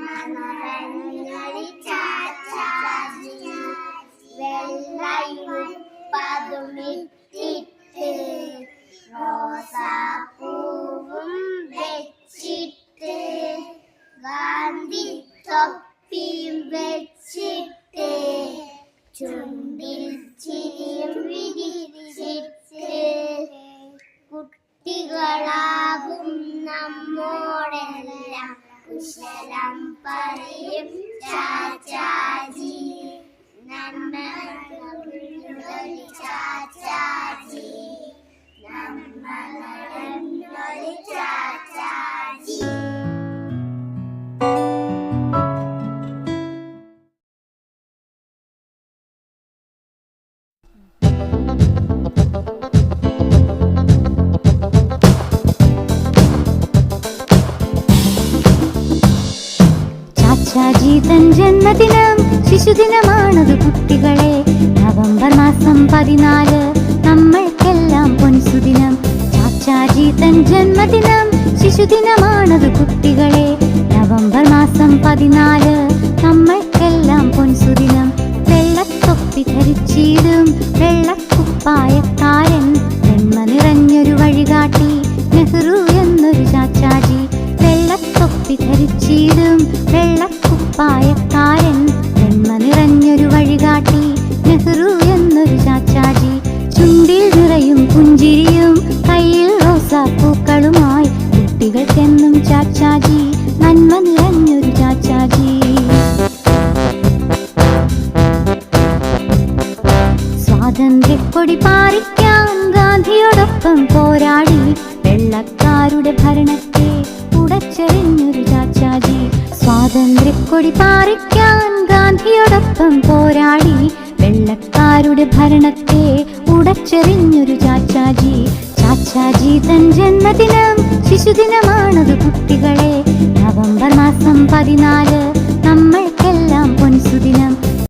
മനോരഞ്ജലി ചാച്ചാജി വെള്ളയുപ്പതുമിട്ടിട്ട് റോസാപ്പൂവും വെച്ചിട്ട് ഗാന്ധി തൊപ്പിയും വെച്ചിട്ട് ചുണ്ടിൽ ചിരിയും വിരിച്ചിട്ട് കുട്ടികളാകും നമ്മോടെല്ലാം കുശലം പറയും ചാച്ചാജി നന്മകളൊരു ചാച്ചാജി നമ്മളൊരു ചാച്ചാജി. ചാച്ചാജി തൻ ജന്മദിനം ശിശുദിനമാണത് കുട്ടികളെ. നവംബർ മാസം 14 നമ്മൾക്കെല്ലാം പൊൻസുദിനം. ചാച്ചാജി തൻ ജന്മദിനം ശിശുദിനമാണത് കുട്ടികളെ. നവംബർ മാസം 14 നമ്മൾക്കെല്ലാം പൊൻസുദിനം. വെള്ളത്തൊപ്പി ധരിച്ചിടും വെള്ളക്കുപ്പായക്കാരൻ, നന്മ നിറഞ്ഞൊരു വഴികാട്ടി നെഹ്റു എന്നൊരു ചാച്ചാജി. വെള്ളത്തൊപ്പി ധരിച്ചിടും വെള്ളക്കുപ്പായക്കാരൻ, നന്മ നിറഞ്ഞൊരു വഴികാട്ടി നെഹ്റു എന്നൊരു ചാച്ചാജി. ചുണ്ടിൽ നിറയും പുഞ്ചിരിയും കയ്യിൽ റോസാപ്പൂക്കളുമായി കുട്ടികൾക്കെന്നും ചാച്ചാജി, നന്മ നിറഞ്ഞൊരു ചാച്ചാജി. സ്വാതന്ത്ര്യക്കൊടി പാറിക്കാൻ ഗാന്ധിയോടൊപ്പം പോരാടി വെള്ളക്കാരുടെ ഭരണത്തെ ഉടച്ചെറിഞ്ഞൊരു ചാച്ചാജി. സ്വാതന്ത്ര്യക്കൊടി പാറിക്കാൻ ഗാന്ധിയോടൊപ്പം പോരാടി വെള്ളക്കാരുടെ ഭരണത്തെ ഉടച്ചെറിഞ്ഞൊരു ചാച്ചാജി. ചാച്ചാജി തൻ ജന്മദിനം ശിശുദിനമാണത് കുട്ടികളെ. നവംബർ മാസം 14 നമ്മൾക്കെല്ലാം പൊൻസുദിനം.